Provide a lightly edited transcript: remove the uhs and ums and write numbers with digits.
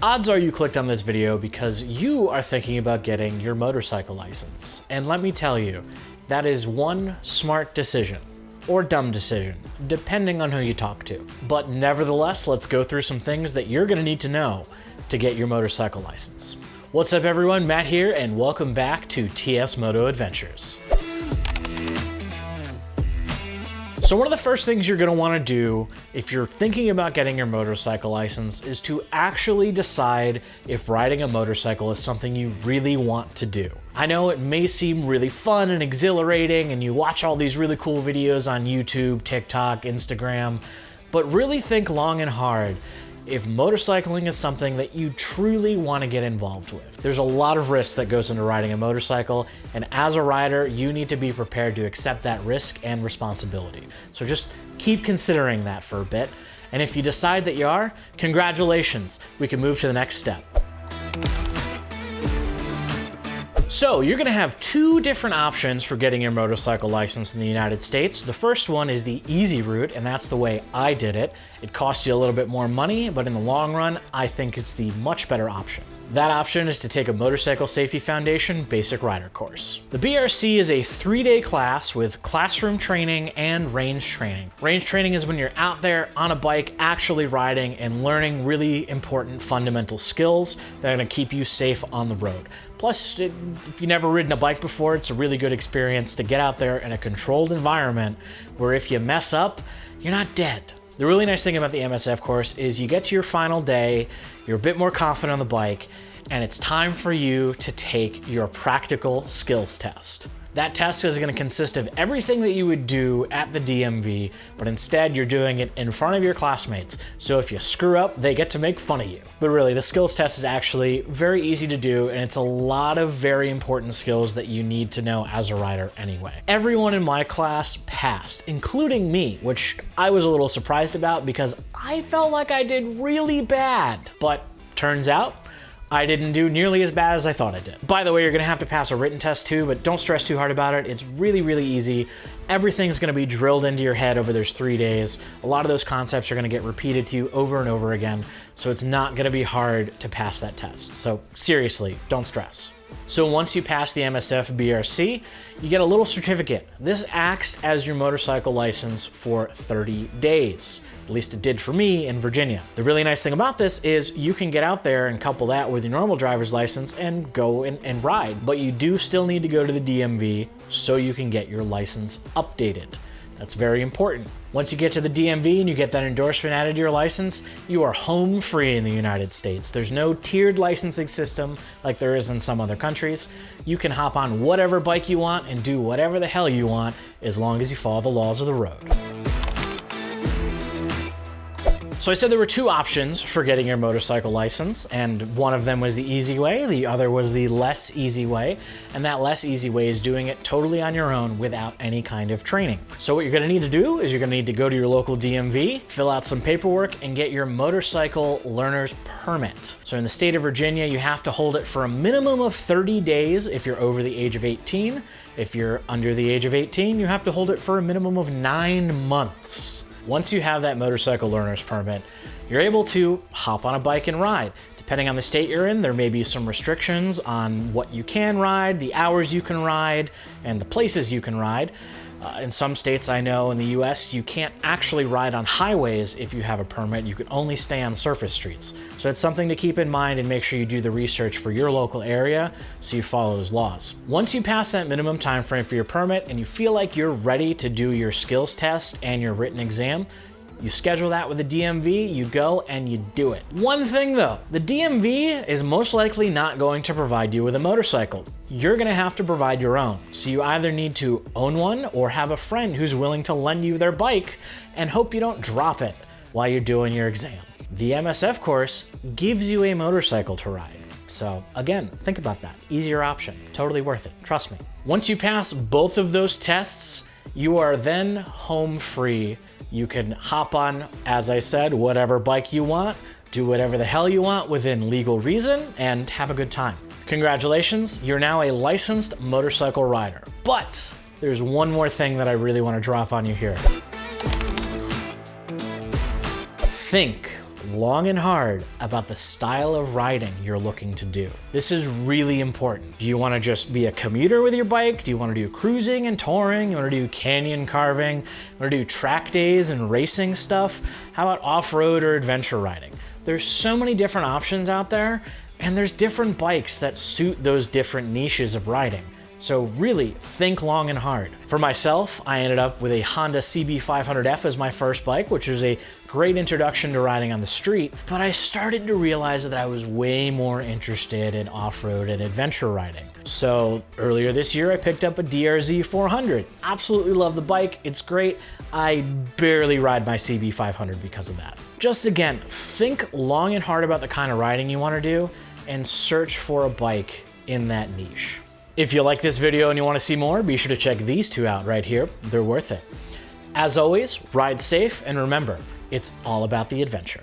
Odds are you clicked on this video because you are thinking about getting your motorcycle license. And let me tell you, that is one smart decision, or dumb decision, depending on who you talk to. But nevertheless, let's go through some things that you're gonna need to know to get your motorcycle license. What's up everyone, Matt here, and welcome back to TSMoto Adventures. So one of the first things you're gonna wanna do if you're thinking about getting your motorcycle license is to actually decide if riding a motorcycle is something you really want to do. I know it may seem really fun and exhilarating and you watch all these really cool videos on YouTube, TikTok, Instagram, but really think long and hard if motorcycling is something that you truly want to get involved with. There's a lot of risk that goes into riding a motorcycle, and as a rider, you need to be prepared to accept that risk and responsibility. So just keep considering that for a bit, and if you decide that you are, congratulations, we can move to the next step. So you're gonna have two different options for getting your motorcycle license in the United States. The first one is the easy route, and that's the way I did it. It costs you a little bit more money, but in the long run, I think it's the much better option. That option is to take a Motorcycle Safety Foundation basic rider course. The BRC is a 3-day class with classroom training and range training. Range training is when you're out there on a bike actually riding and learning really important fundamental skills that are gonna keep you safe on the road. Plus, if you've never ridden a bike before, it's a really good experience to get out there in a controlled environment where if you mess up, you're not dead. The really nice thing about the MSF course is you get to your final day, you're a bit more confident on the bike, and it's time for you to take your practical skills test. That test is gonna consist of everything that you would do at the DMV, but instead you're doing it in front of your classmates. So if you screw up, they get to make fun of you. But really, the skills test is actually very easy to do, and it's a lot of very important skills that you need to know as a rider anyway. Everyone in my class passed, including me, which I was a little surprised about because I felt like I did really bad. But turns out, I didn't do nearly as bad as I thought I did. By the way, you're gonna have to pass a written test too, but don't stress too hard about it. It's really, really easy. Everything's gonna be drilled into your head over those 3 days. A lot of those concepts are gonna get repeated to you over and over again, so it's not gonna be hard to pass that test. So seriously, don't stress. So once you pass the MSF BRC, you get a little certificate. This acts as your motorcycle license for 30 days. At least it did for me in Virginia. The really nice thing about this is you can get out there and couple that with your normal driver's license and go and ride, but you do still need to go to the DMV so you can get your license updated. That's very important. Once you get to the DMV and you get that endorsement added to your license, you are home free in the United States. There's no tiered licensing system like there is in some other countries. You can hop on whatever bike you want and do whatever the hell you want as long as you follow the laws of the road. So I said there were two options for getting your motorcycle license, and one of them was the easy way, the other was the less easy way, and that less easy way is doing it totally on your own without any kind of training. So what you're gonna need to do is you're gonna need to go to your local DMV, fill out some paperwork, and get your motorcycle learner's permit. So in the state of Virginia, you have to hold it for a minimum of 30 days if you're over the age of 18. If you're under the age of 18, you have to hold it for a minimum of 9 months. Once you have that motorcycle learner's permit, you're able to hop on a bike and ride. Depending on the state you're in, there may be some restrictions on what you can ride, the hours you can ride, and the places you can ride. In some states I know in the US, you can't actually ride on highways if you have a permit. You can only stay on surface streets. So it's something to keep in mind and make sure you do the research for your local area so you follow those laws. Once you pass that minimum time frame for your permit and you feel like you're ready to do your skills test and your written exam, you schedule that with the DMV, you go and you do it. One thing though, the DMV is most likely not going to provide you with a motorcycle. You're gonna have to provide your own. So you either need to own one or have a friend who's willing to lend you their bike and hope you don't drop it while you're doing your exam. The MSF course gives you a motorcycle to ride. So again, think about that. Easier option, totally worth it, trust me. Once you pass both of those tests, you are then home free. You can hop on, as I said, whatever bike you want, do whatever the hell you want within legal reason, and have a good time. Congratulations, you're now a licensed motorcycle rider. But there's one more thing that I really want to drop on you here. Think long and hard about the style of riding you're looking to do. This is really important. Do you want to just be a commuter with your bike? Do you want to do cruising and touring? You want to do canyon carving? You want to do track days and racing stuff? How about off-road or adventure riding? There's so many different options out there, and there's different bikes that suit those different niches of riding. So really think long and hard. For myself, I ended up with a Honda CB500F as my first bike, which was a great introduction to riding on the street, but I started to realize that I was way more interested in off-road and adventure riding. So earlier this year, I picked up a DRZ 400. Absolutely love the bike, it's great. I barely ride my CB500 because of that. Just again, think long and hard about the kind of riding you want to do and search for a bike in that niche. If you like this video and you want to see more, be sure to check these two out right here. They're worth it. As always, ride safe, and remember, it's all about the adventure.